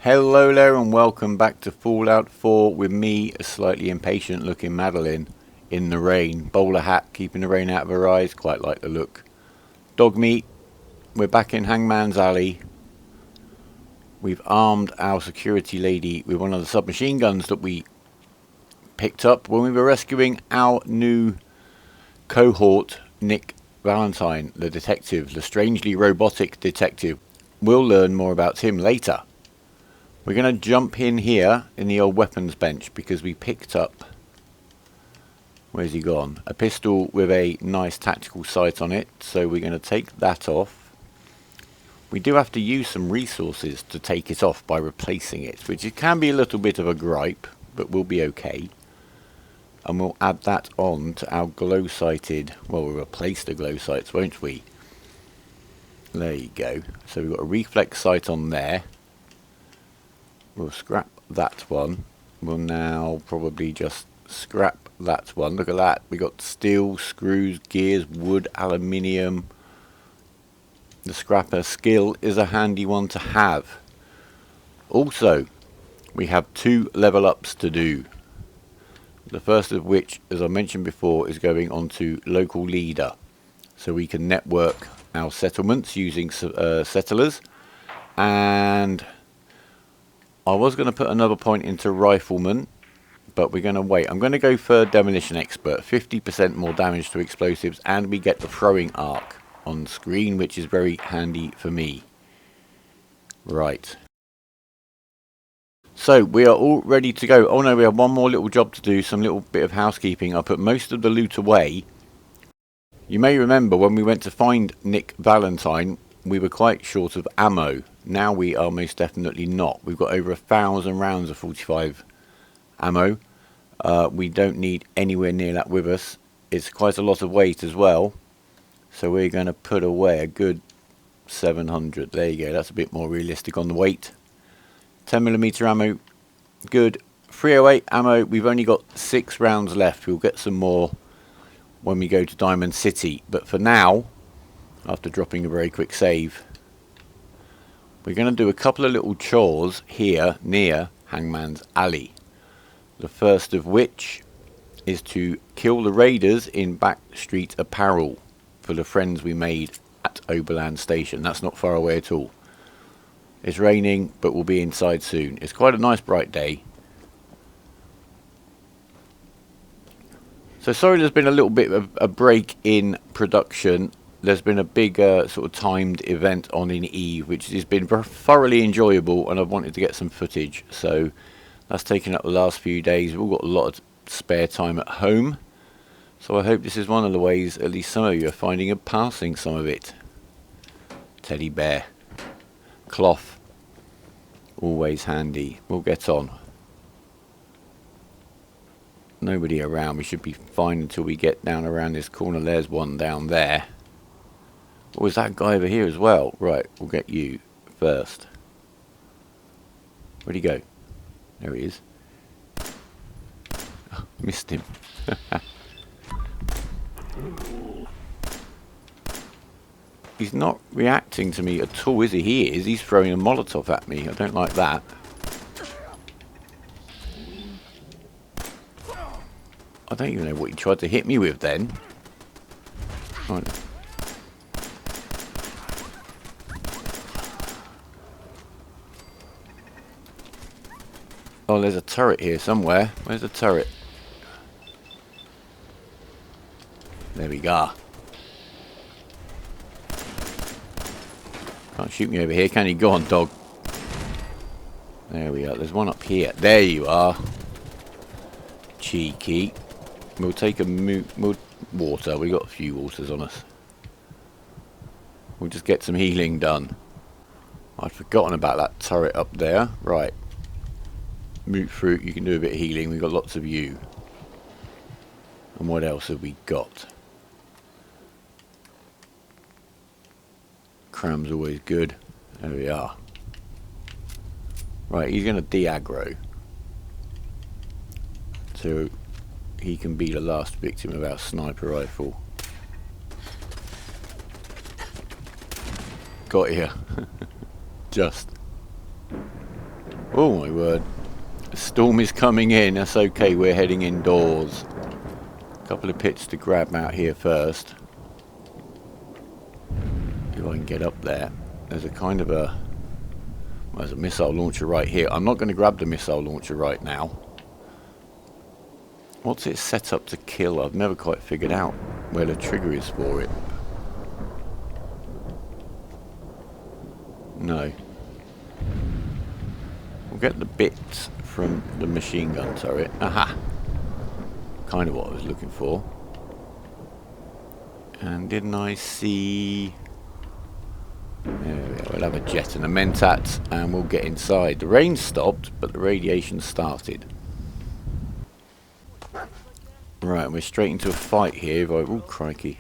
Hello there and welcome back to Fallout 4 with me, a slightly impatient looking Madeleine, in the rain. Bowler hat, keeping the rain out of her eyes, quite like the look. Dogmeat, we're back in Hangman's Alley. We've armed our security lady with one of the submachine guns that we picked up when we were rescuing our new cohort, Nick Valentine, the detective, the strangely robotic detective. We'll learn more about him later. We're going to jump in here in the old weapons bench because we picked up, where's he gone, a pistol with a nice tactical sight on it, so we're going to take that off. We do have to use some resources to take it off by replacing it, which it can be a little bit of a gripe, but we'll be okay. And we'll add that on to our glow sighted, well, we'll replace the glow sights, won't we? There you go. So we've got a reflex sight on there. We'll scrap that one. We'll now probably just scrap that one. Look at that. We got steel, screws, gears, wood, aluminium. The scrapper skill is a handy one to have. Also, we have 2 level ups to do. The first of which, as I mentioned before, is going on to local leader. So we can network our settlements using settlers. And I was going to put another point into rifleman, but we're going to wait. I'm going to go for demolition expert, 50% more damage to explosives, and we get the throwing arc on screen, which is very handy for me. Right. So we are all ready to go. Oh no, we have one more little job to do, some little bit of housekeeping. I put most of the loot away. You may remember when we went to find Nick Valentine, we were quite short of ammo. Now we are most definitely not. We've got over 1,000 rounds of 45 ammo. We don't need anywhere near that with us. It's quite a lot of weight as well. So we're going to put away a good 700. There you go. That's a bit more realistic on the weight. 10mm ammo. Good. 308 ammo. We've only got 6 rounds left. We'll get some more when we go to Diamond City. But for now, after dropping a very quick save, we're going to do a couple of little chores here near Hangman's Alley. The first of which is to kill the raiders in Backstreet Apparel for the friends we made at Oberland Station. That's not far away at all. It's raining, but we'll be inside soon. It's quite a nice bright day. So sorry there's been a little bit of a break in production. There's been a big sort of timed event on in Eve, which has been thoroughly enjoyable, and I've wanted to get some footage. So that's taken up the last few days. We've all got a lot of spare time at home. So I hope this is one of the ways at least some of you are finding of passing some of it. Teddy bear. Cloth. Always handy. We'll get on. Nobody around. We should be fine until we get down around this corner. There's one down there. Oh, is that guy over here as well? Right, we'll get you first. Where'd he go? There he is. Oh, missed him. He's not reacting to me at all, is he? He is. He's throwing a Molotov at me. I don't like that. I don't even know what he tried to hit me with then. Right. Oh, there's a turret here somewhere. Where's the turret? There we go. Can't shoot me over here, can you? Go on, dog. There we are. There's one up here. There you are. Cheeky. We'll take a water. We got a few waters on us. We'll just get some healing done. I'd forgotten about that turret up there. Right. Moot fruit, you can do a bit of healing. We've got lots of you. And what else have we got? Cram's always good. There we are. Right, he's going to de-aggro. So he can be the last victim of our sniper rifle. Got here. Just. Oh my word. The storm is coming in. That's okay, we're heading indoors. A couple of pits to grab out here first. If I can get up there. There's a kind of a... Well, there's a missile launcher right here. I'm not going to grab the missile launcher right now. What's it set up to kill? I've never quite figured out where the trigger is for it. No. We'll get the bits from the machine gun turret. Aha! Kind of what I was looking for. And didn't I see... There we go. We'll have a jet and a mentat and we'll get inside. The rain stopped, but the radiation started. Right, we're straight into a fight here. Oh, crikey.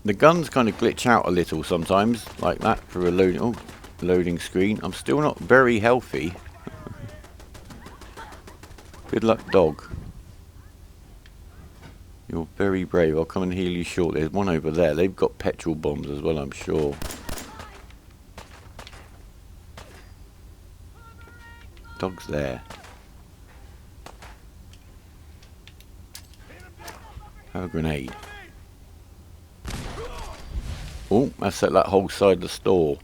The guns kind of glitch out a little sometimes, like that, for a loading screen. I'm still not very healthy. Good luck, dog. You're very brave. I'll come and heal you shortly. There's one over there. They've got petrol bombs as well, I'm sure. Dog's there. Have a grenade. Oh, that set that whole side of the store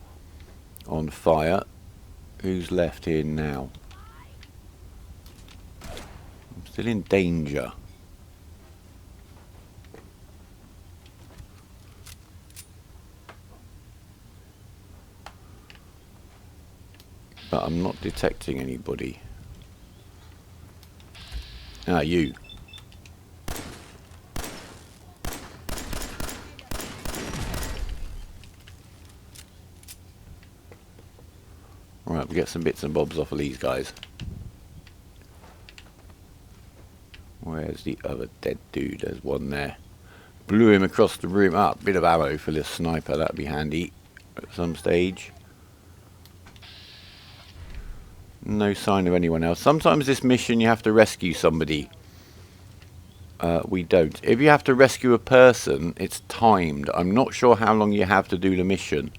on fire. Who's left here now? I'm still in danger. But I'm not detecting anybody. Ah, you. Right, we'll get some bits and bobs off of these guys. Where's the other dead dude? There's one there. Blew him across the room. Ah, bit of ammo for this sniper. That'd be handy at some stage. No sign of anyone else. Sometimes this mission you have to rescue somebody. We don't. If you have to rescue a person, it's timed. I'm not sure how long you have to do the mission.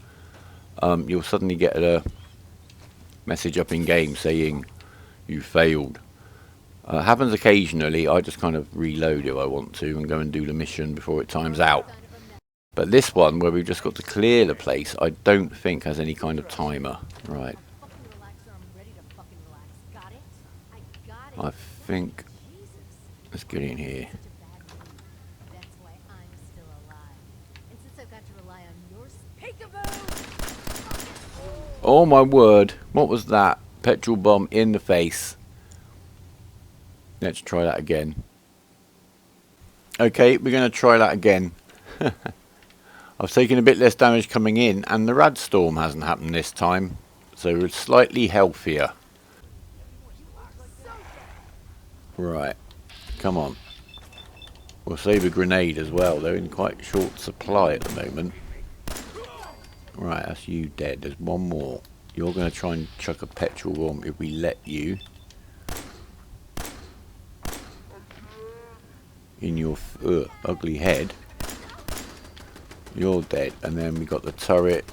You'll suddenly get a message up in game saying you failed. Happens occasionally. I just kind of reload if I want to and go and do the mission before it times out. But this one, where we've just got to clear the place, I don't think has any kind of timer. Right. I think... Let's get in here. Oh my word. What was that? Petrol bomb in the face. Let's try that again. Okay, we're going to try that again. I've taken a bit less damage coming in, and the rad storm hasn't happened this time. So we're slightly healthier. Right. Come on. We'll save a grenade as well. They're in quite short supply at the moment. Right, that's you dead. There's one more. You're going to try and chuck a petrol bomb if we let you. In your ugly head. You're dead. And then we got the turret.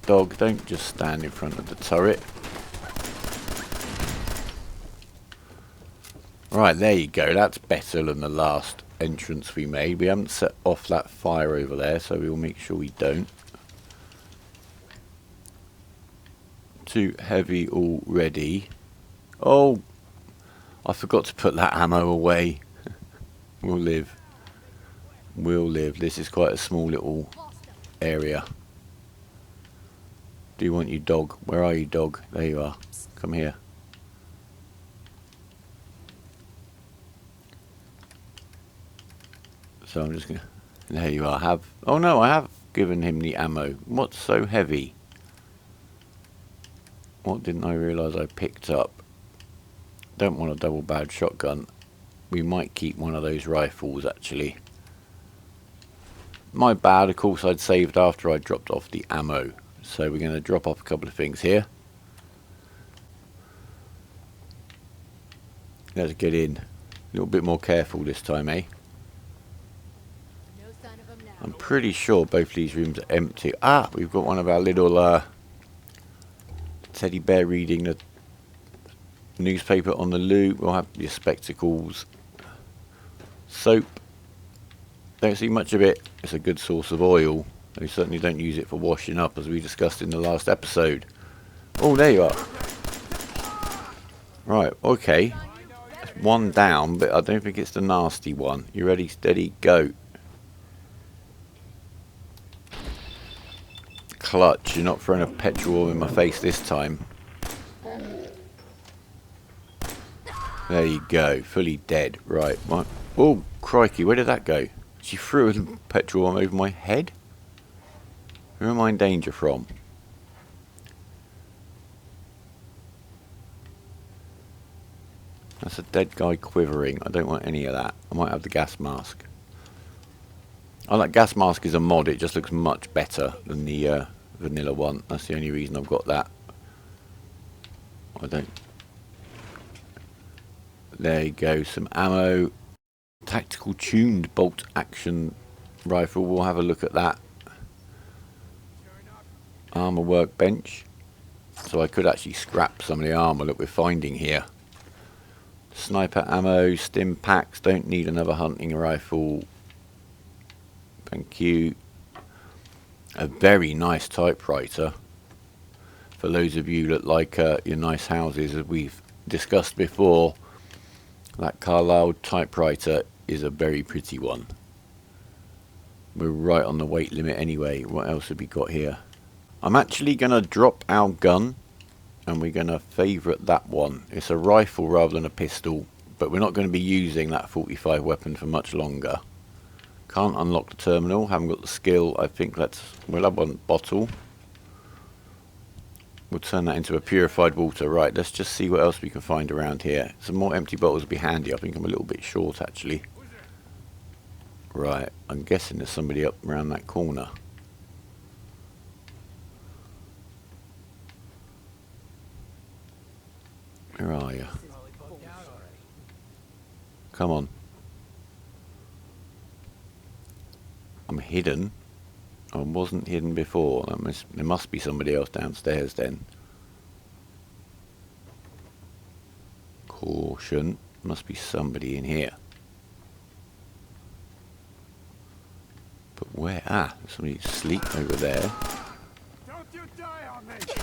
Dog, don't just stand in front of the turret. Right, there you go. That's better than the last entrance we made. We haven't set off that fire over there, so we'll make sure we don't. Too heavy already. Oh, I forgot to put that ammo away. We'll live. We'll live. This is quite a small little area. Do you want you, dog? Where are you, dog? There you are. Come here. So I'm just gonna... There you are. Oh no, I have given him the ammo. What's so heavy? What didn't I realise I picked up? Don't want a double-barreled shotgun. We might keep one of those rifles, actually. My bad, of course, I'd saved after I dropped off the ammo. So we're going to drop off a couple of things here. Let's get in. A little bit more careful this time, eh? I'm pretty sure both these rooms are empty. Ah, we've got one of our little teddy bear reading the newspaper on the loo. We'll have your spectacles. Soap. Don't see much of it. It's a good source of oil. We certainly don't use it for washing up, as we discussed in the last episode. Oh, there you are. Right, okay. It's one down, but I don't think it's the nasty one. You ready, steady, go. Clutch. You're not throwing a petrol in my face this time. There you go. Fully dead. Right. Oh, crikey. Where did that go? She threw a petrol bomb over my head? Who am I in danger from? That's a dead guy quivering. I don't want any of that. I might have the gas mask. Oh, that gas mask is a mod. It just looks much better than the vanilla one. That's the only reason I've got that. I don't... There you go. Some ammo. Tactical tuned bolt action rifle. We'll have a look at that. Armour workbench. So I could actually scrap some of the armour that we're finding here. Sniper ammo, stim packs. Don't need another hunting rifle. Thank you. A very nice typewriter. For those of you that like your nice houses, as we've discussed before, that Carlisle typewriter is a very pretty one. We're right on the weight limit anyway. What else have we got here? I'm actually going to drop our gun and we're going to favourite that one. It's a rifle rather than a pistol, but we're not going to be using that 45 weapon for much longer. Can't unlock the terminal, haven't got the skill. I think we'll have one bottle. We'll turn that into a purified water. Right, let's just see what else we can find around here. Some more empty bottles would be handy. I think I'm a little bit short actually. Right, I'm guessing there's somebody up around that corner. Where are you? Come on. I'm hidden. I wasn't hidden before. There must be somebody else downstairs then. Caution. Must be somebody in here. But where? Ah, somebody asleep over there.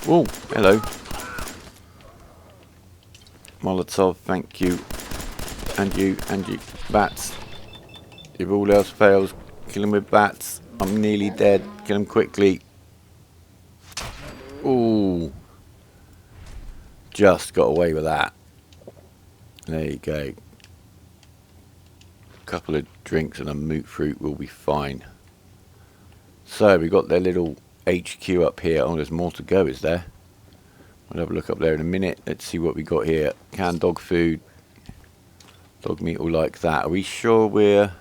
Oh, hello. Molotov, thank you. And you. Bats. If all else fails, kill him with bats. I'm nearly dead. Kill him quickly. Ooh. Just got away with that. There you go. A couple of drinks and a moot fruit will be fine. So we got their little HQ up here. Oh, there's more to go, is there? We'll have a look up there in a minute. Let's see what we got here. Canned dog food. Dog meat will like that. Are we sure we're...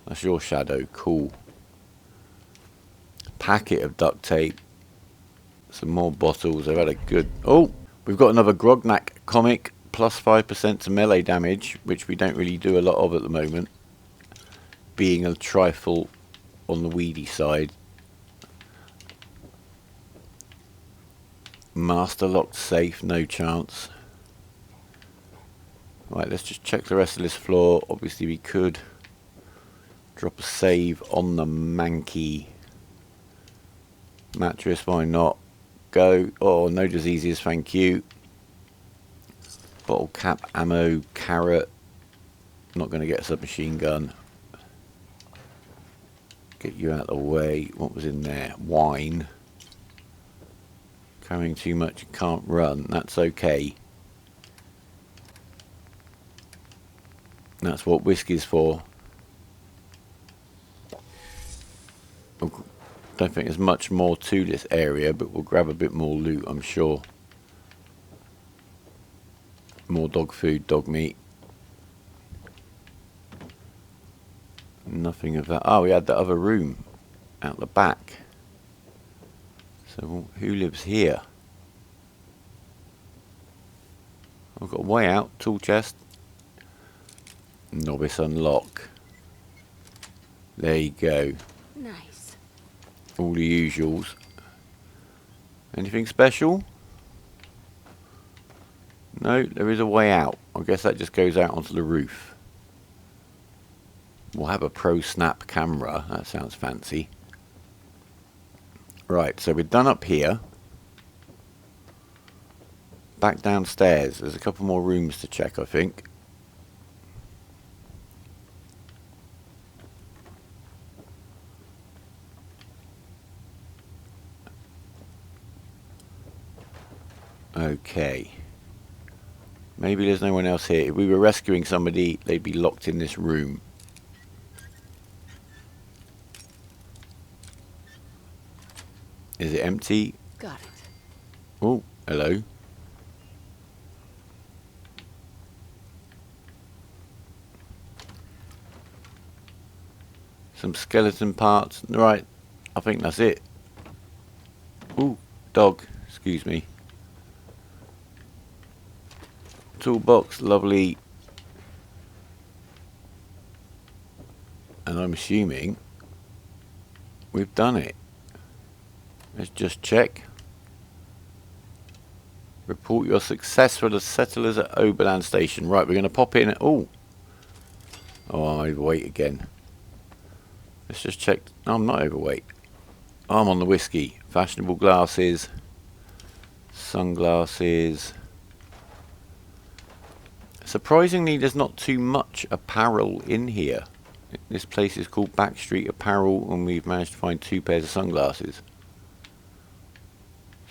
That's your shadow. Cool. Packet of duct tape. Some more bottles. I've had a good... Oh! We've got another Grognak comic. Plus 5% to melee damage, which we don't really do a lot of at the moment. Being a trifle on the weedy side. Master locked safe. No chance. Right, let's just check the rest of this floor. Obviously we could drop a save on the manky mattress. Why not? Go. Oh, no diseases, thank you. Bottle cap, ammo, carrot. Not going to get a submachine gun. Get you out of the way. What was in there? Wine. Carrying too much, can't run. That's okay. That's what whiskey's for. Don't think there's much more to this area, but we'll grab a bit more loot, I'm sure. More dog food, dog meat. Nothing of that. Oh, we had the other room out the back. So who lives here? I've got a way out. Tool chest. Novice unlock. There you go. Nice. All the usuals. Anything special? No, there is a way out. I guess that just goes out onto the roof. We'll have a pro snap camera. That sounds fancy. Right, so we're done up here. Back downstairs. There's a couple more rooms to check, I think. Okay. Maybe there's no one else here. If we were rescuing somebody, they'd be locked in this room. Is it empty? Got it. Oh, hello. Some skeleton parts. Right, I think that's it. Ooh, dog. Excuse me. Toolbox, lovely. And I'm assuming we've done it. Let's just check. Report your success for the settlers at Oberland Station. Right, we're going to pop in. Oh, I'm overweight again. Let's just check. No, I'm not overweight. I'm on the whiskey. Fashionable glasses. Sunglasses. Surprisingly, there's not too much apparel in here. This place is called Backstreet Apparel, and we've managed to find 2 pairs of sunglasses.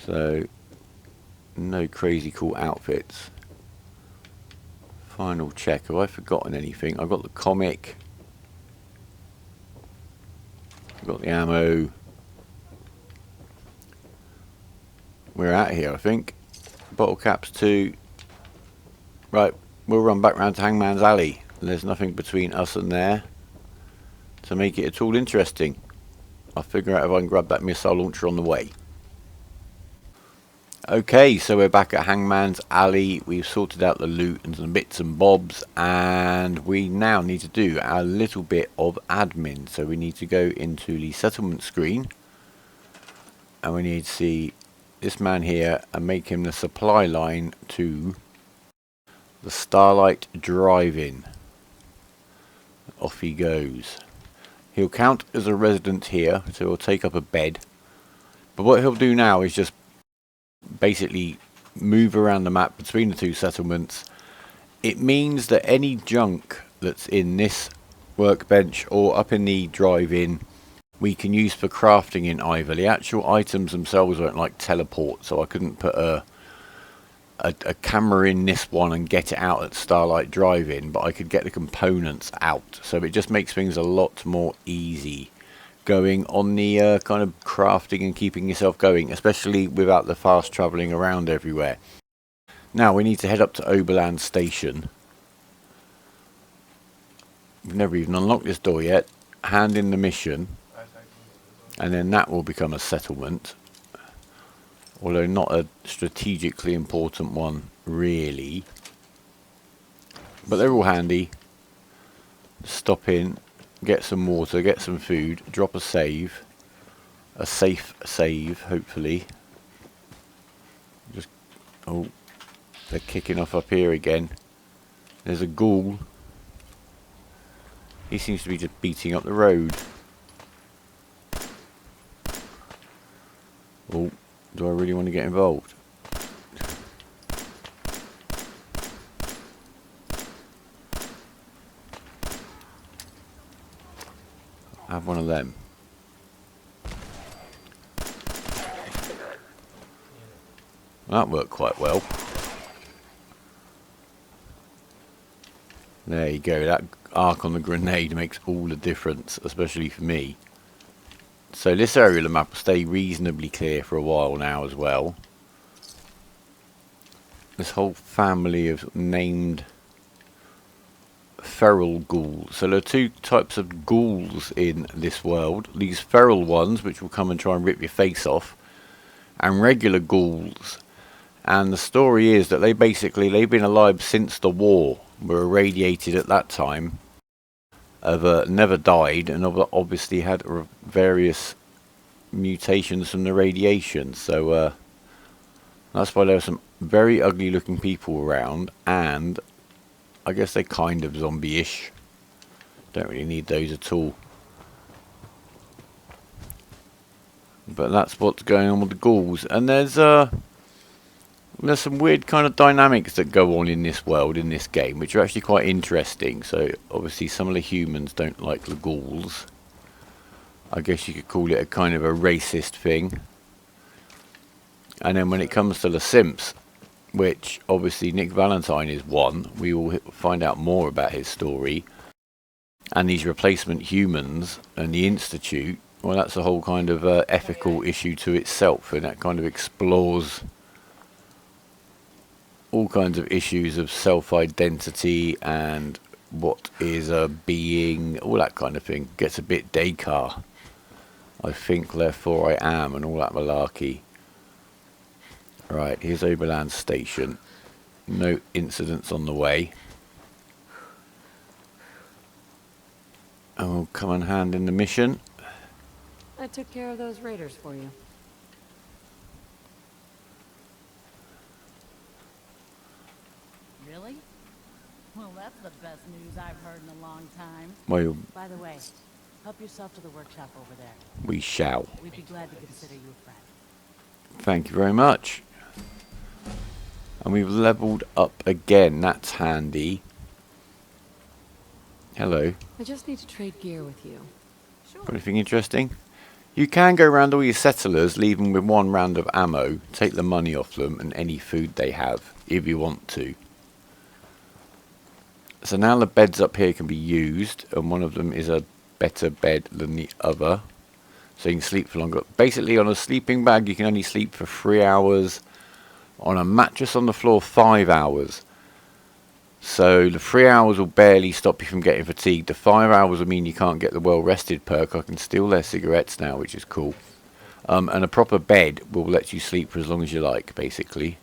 So, no crazy cool outfits. Final check. Have I forgotten anything? I've got the comic. I've got the ammo. We're out here, I think. Bottle caps too. Right, we'll run back round to Hangman's Alley. There's nothing between us and there to make it at all interesting. I'll figure out if I can grab that missile launcher on the way. Okay, so we're back at Hangman's Alley. We've sorted out the loot and some bits and bobs, and we now need to do a little bit of admin. So we need to go into the settlement screen, and we need to see this man here and make him the supply line to the Starlight Drive-In. Off he goes. He'll count as a resident here, so he'll take up a bed. But what he'll do now is just basically move around the map between the 2 settlements. It means that any junk that's in this workbench or up in the drive-in we can use for crafting in either. The actual items themselves won't like teleport, so I couldn't put a camera in this one and get it out at Starlight Drive-In, but I could get the components out, so it just makes things a lot more easy going on the kind of crafting and keeping yourself going, especially without the fast travelling around everywhere. Now we need to head up to Oberland Station. We've never even unlocked this door yet. Hand in the mission, and then that will become a settlement, although not a strategically important one really, but they're all handy. Stop in, get some water, get some food, drop a save, a safe save hopefully. Just, oh, they're kicking off up here again. There's a ghoul. He seems to be just beating up the road. Oh, do I really want to get involved? Have one of them. That worked quite well. There you go. That arc on the grenade makes all the difference, especially for me. So this area of the map will stay reasonably clear for a while now as well. This whole family of named feral ghouls. So there are 2 types of ghouls in this world. These feral ones, which will come and try and rip your face off, and regular ghouls. And the story is that they've been alive since the war, were irradiated at that time, have never died, and have obviously had various mutations from the radiation. So that's why there are some very ugly looking people around, and I guess they're kind of zombie-ish. Don't really need those at all. But that's what's going on with the ghouls. And there's some weird kind of dynamics that go on in this world, in this game, which are actually quite interesting. So obviously some of the humans don't like the ghouls. I guess you could call it a kind of a racist thing. And then when it comes to the simps, which obviously Nick Valentine is one, we will find out more about his story. And these replacement humans and the Institute, well, that's a whole kind of ethical issue to itself, and that kind of explores all kinds of issues of self-identity and what is a being, all that kind of thing. Gets a bit Descartes. I think, therefore I am, and all that malarkey. Right, here's Oberland Station. No incidents on the way. And we'll come and hand in the mission. I took care of those raiders for you. Really? Well, that's the best news I've heard in a long time. Well, By the way, help yourself to the workshop over there. we shall. We'd be glad to consider you a friend. Thank you very much. And we've leveled up again. That's handy. Hello. I just need to trade gear with you. Sure. Got anything interesting? You can go around all your settlers, leave them with 1 round of ammo, take the money off them and any food they have, if you want to. So now the beds up here can be used, and one of them is a better bed than the other. So you can sleep for longer. Basically on a sleeping bag you can only sleep for 3 hours. On a mattress on the floor 5 hours. So the 3 hours will barely stop you from getting fatigued. The 5 hours will mean you can't get the well rested perk. I can steal their cigarettes now, which is cool. And a proper bed will let you sleep for as long as you like, basically.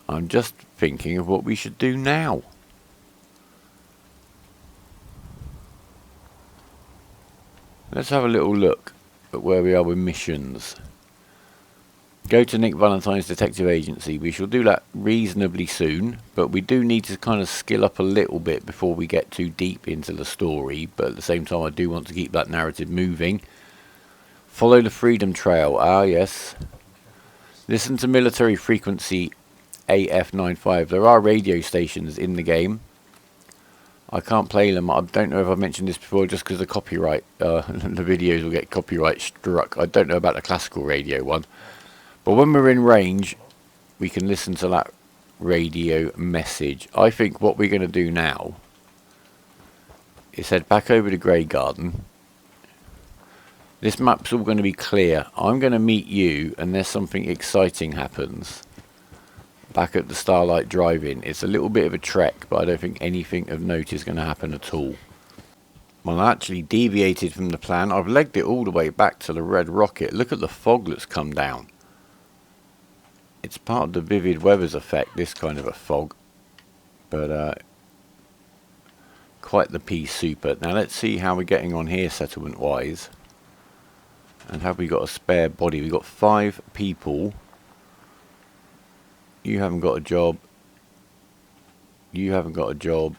I'm just thinking of what we should do now. Let's have a little look at where we are with missions. Go to Nick Valentine's Detective Agency. We shall do that reasonably soon, but we do need to kind of skill up a little bit before we get too deep into the story, but at the same time I do want to keep that narrative moving. Follow the Freedom Trail. Ah, yes. Listen to military frequency AF95. There are radio stations in the game. I can't play them. I don't know if I've mentioned this before, just because the copyright, the videos will get copyright struck. I don't know about the classical radio one. But when we're in range, we can listen to that radio message. I think what we're going to do now is head back over to Grey Garden. This map's all going to be clear. I'm going to meet you unless something exciting happens back at the Starlight Drive-In. It's a little bit of a trek, but I don't think anything of note is going to happen at all. Well, I actually deviated from the plan. I've legged it all the way back to the Red Rocket. Look at the fog that's come down. It's part of the vivid weather's effect, this kind of a fog. But quite the pea super. Now let's see how we're getting on here settlement wise. And have we got a spare body? We've got 5 people. You haven't got a job. You haven't got a job.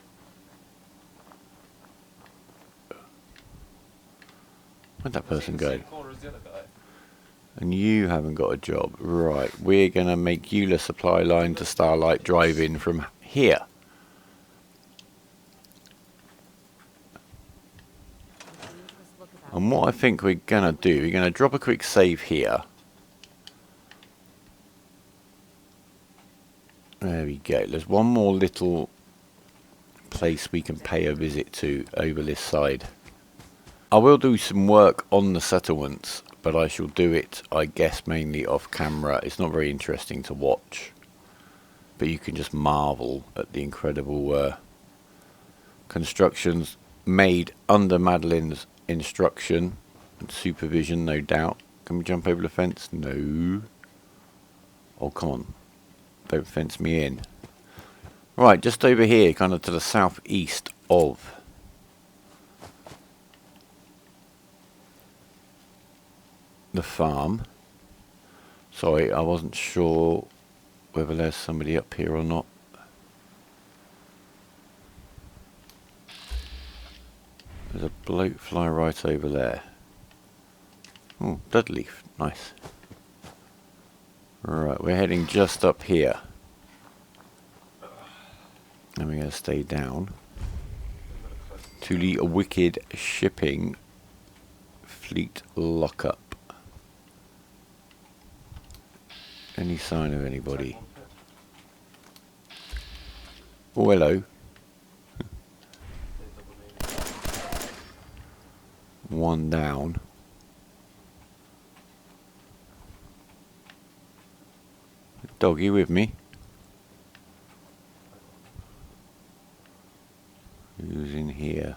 Where'd that person go? And you haven't got a job. Right, we're going to make you the supply line to Starlight Drive-In from here. And what I think we're going to do, we're going to drop a quick save here. There we go. There's one more little place we can pay a visit to over this side. I will do some work on the settlements, but I shall do it, I guess, mainly off camera. It's not very interesting to watch, but you can just marvel at the incredible constructions made under Madeleine's instruction and supervision, no doubt. Can we jump over the fence? No. Oh, come on. Don't fence me in. Right, just over here, kind of to the southeast of the farm. Sorry, I wasn't sure whether there's somebody up here or not. There's a bloke fly right over there. Oh, blood leaf. Nice. Right, we're heading just up here. And we're going to stay down to the wicked shipping fleet lockup. Any sign of anybody? Oh, hello. One down. Dog, you with me? Who's in here?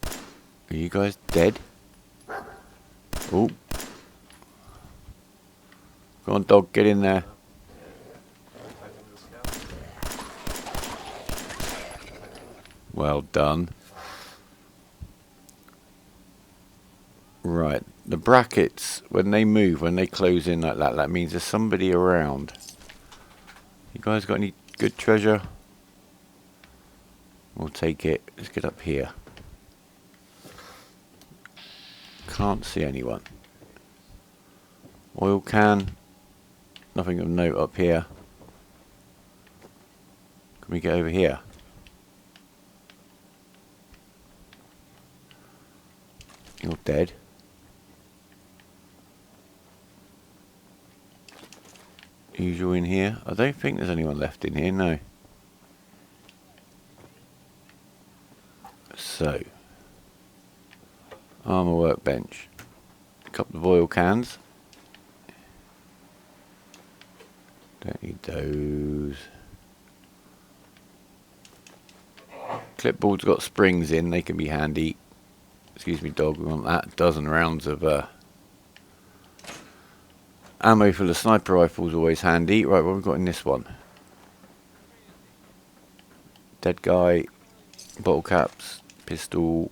Are you guys dead? Oh. Go on, dog, get in there. Well done. Right, the brackets, when they move, when they close in like that, that means there's somebody around. You guys got any good treasure? We'll take it. Let's get up here. Can't see anyone. Oil can. Nothing of note up here. Can we get over here? You're dead. Usual in here. I don't think there's anyone left in here, no. So, armour workbench. A couple of oil cans. Don't need those. Clipboard's got springs in, they can be handy. Excuse me, dog, we want that. A dozen rounds of ammo for the sniper rifle is always handy. Right, what have we got in this one? Dead guy, bottle caps, pistol,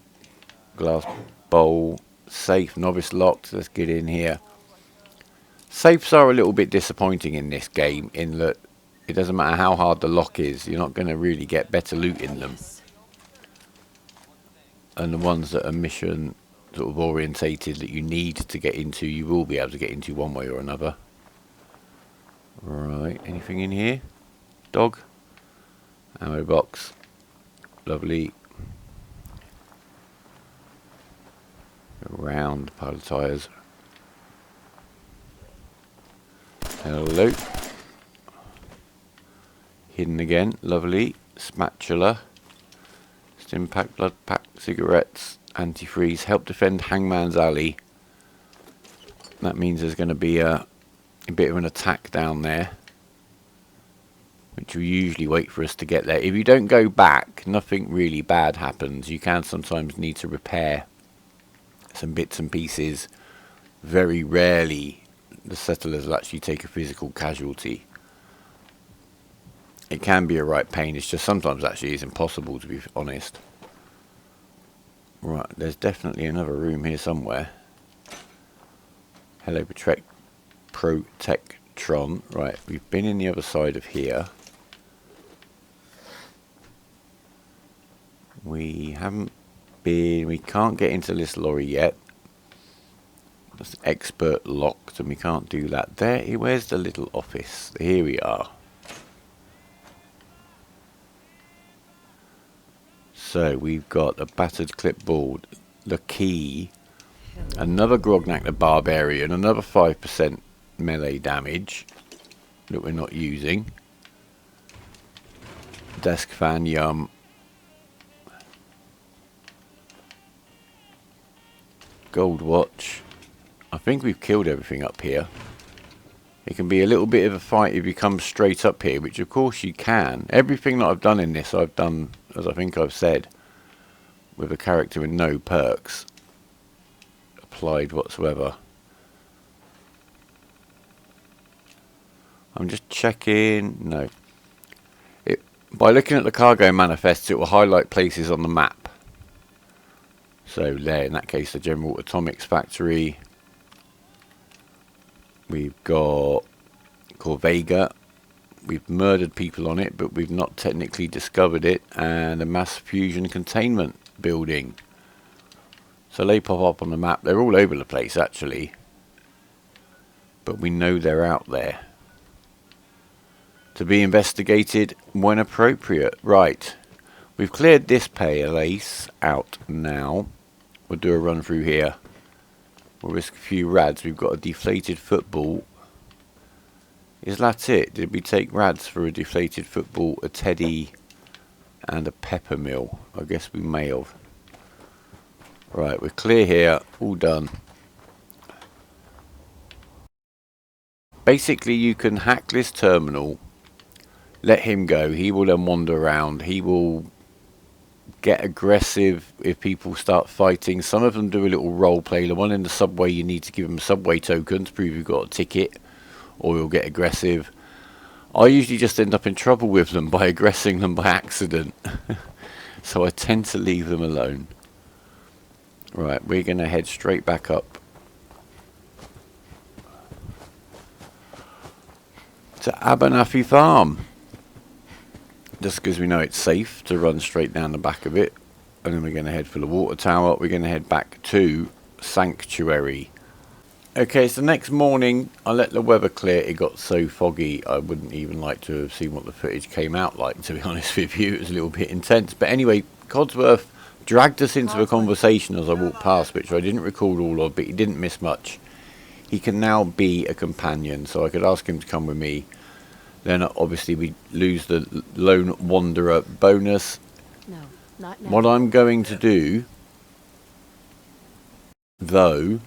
glass bowl, safe, novice locked. Let's get in here. Safes are a little bit disappointing in this game in that it doesn't matter how hard the lock is, you're not going to really get better loot in them. And the ones that are mission sort of orientated that you need to get into, you will be able to get into one way or another. Right, anything in here? Dog? Ammo box. Lovely. Round pile of tyres. Hello. Hidden again. Lovely. Spatula. Stimpack, blood pack, cigarettes, antifreeze, help defend Hangman's Alley. That means there's going to be a bit of an attack down there, which will usually wait for us to get there. If you don't go back, nothing really bad happens. You can sometimes need to repair some bits and pieces. Very rarely the settlers will actually take a physical casualty. It can be a right pain, it's just sometimes actually it's impossible, to be honest. Right, there's definitely another room here somewhere. Hello, Protectron. Right, we've been in the other side of here. We haven't been, we can't get into this lorry yet. That's expert locked and we can't do that. There, where's the little office? Here we are. So we've got a battered clipboard, the key, another Grognak the Barbarian, another 5% melee damage that we're not using. Desk fan, yum. Gold watch. I think we've killed everything up here. It can be a little bit of a fight if you come straight up here, which of course you can. Everything that I've done in this, I've done, as I think I've said, with a character with no perks applied whatsoever. I'm just checking. No. By looking at the cargo manifests, it will highlight places on the map. So there, in that case, the General Atomics Factory. We've got Corvega. We've murdered people on it, but we've not technically discovered it. And a mass fusion containment building. So they pop up on the map. They're all over the place, actually. But we know they're out there. To be investigated when appropriate. Right. We've cleared this place out now. We'll do a run through here. We'll risk a few rads. We've got a deflated football. Is that it? Did we take rads for a deflated football, a teddy, and a pepper mill? I guess we may have. Right, we're clear here. All done. Basically, you can hack this terminal. Let him go. He will then wander around. He will get aggressive if people start fighting. Some of them do a little role play. The one in the subway, you need to give them subway tokens to prove you've got a ticket, or you'll get aggressive. I usually just end up in trouble with them by aggressing them by accident. So I tend to leave them alone. Right, we're going to head straight back up to Abernathy Farm. Just because we know it's safe to run straight down the back of it. And then we're going to head for the water tower. We're going to head back to Sanctuary. Okay, so next morning, I let the weather clear. It got so foggy, I wouldn't even like to have seen what the footage came out like, to be honest with you. It was a little bit intense. But anyway, Codsworth dragged us into a conversation as I walked past, which I didn't record all of, but he didn't miss much. He can now be a companion, so I could ask him to come with me. Then obviously we lose the Lone Wanderer bonus. No, not now. What I'm going to do, though,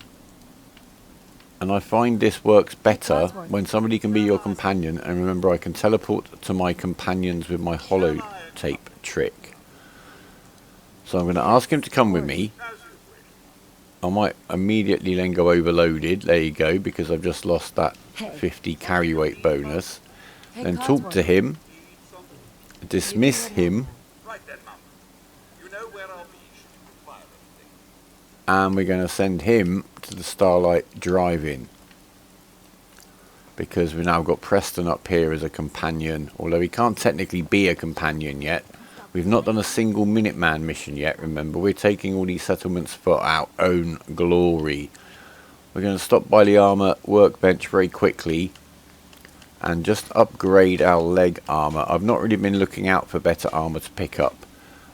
and I find this works better when somebody can be your companion, and remember I can teleport to my companions with my holotape trick. So I'm going to ask him to come with me. I might immediately then go overloaded, there you go, because I've just lost that 50 carry weight bonus. Then talk to him, dismiss him, and we're going to send him to the Starlight Drive-In, because we've now got Preston up here as a companion, although he can't technically be a companion yet. We've not done a single Minuteman mission yet, remember. We're taking all these settlements for our own glory. We're going to stop by the armour workbench very quickly and just upgrade our leg armour. I've not really been looking out for better armour to pick up.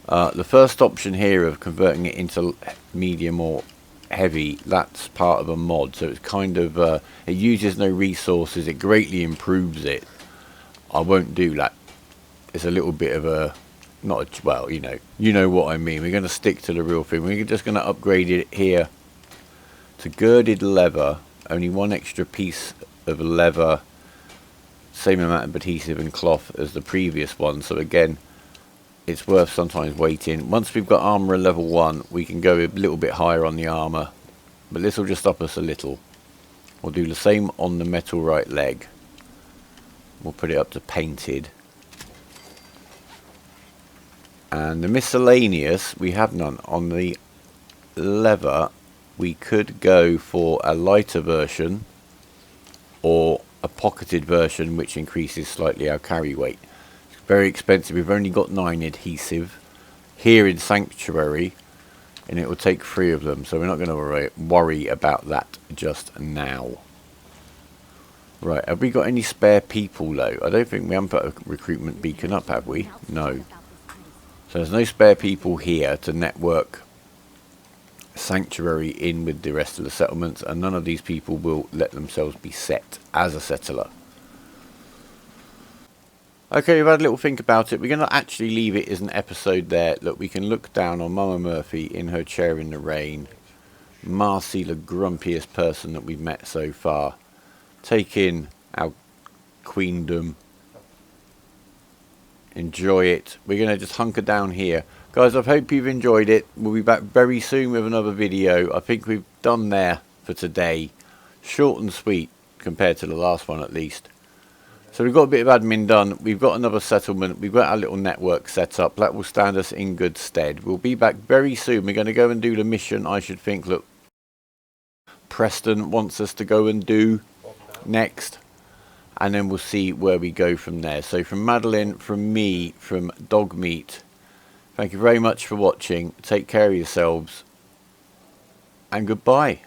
The first option here of converting it into medium or heavy, that's part of a mod, so it's kind of it uses no resources, it greatly improves it. I won't do that. It's a little bit of a not a, well, you know what I mean. We're going to stick to the real thing. We're just going to upgrade it here to girded leather, only one extra piece of leather, same amount of adhesive and cloth as the previous one, so again it's worth sometimes waiting. Once we've got armour level 1, we can go a little bit higher on the armour, but this will just up us a little. We'll do the same on the metal right leg. We'll put it up to painted. And the miscellaneous, we have none. On the leather, we could go for a lighter version or a pocketed version, which increases slightly our carry weight. It's very expensive. We've only got 9 adhesive here in Sanctuary, and it will take 3 of them, so we're not going to worry about that just now. Right, have we got any spare people though? I don't think we haven't put a recruitment beacon up, have we? No. So there's no spare people here to network Sanctuary in with the rest of the settlements, and none of these people will let themselves be set as a settler. Okay, we've had a little think about it. We're going to actually leave it as an episode there. Look, we can look down on Mama Murphy in her chair in the rain. Marcy, the grumpiest person that we've met so far. Take in our queendom. Enjoy it. We're going to just hunker down here. Guys, I hope you've enjoyed it. We'll be back very soon with another video. I think we've done there for today. Short and sweet compared to the last one at least. So we've got a bit of admin done. We've got another settlement. We've got our little network set up. That will stand us in good stead. We'll be back very soon. We're going to go and do the mission, I should think. Look, Preston wants us to go and do. next, and then we'll see where we go from there. So from Madeleine, from me, from Dogmeat, thank you very much for watching. Take care of yourselves, and goodbye.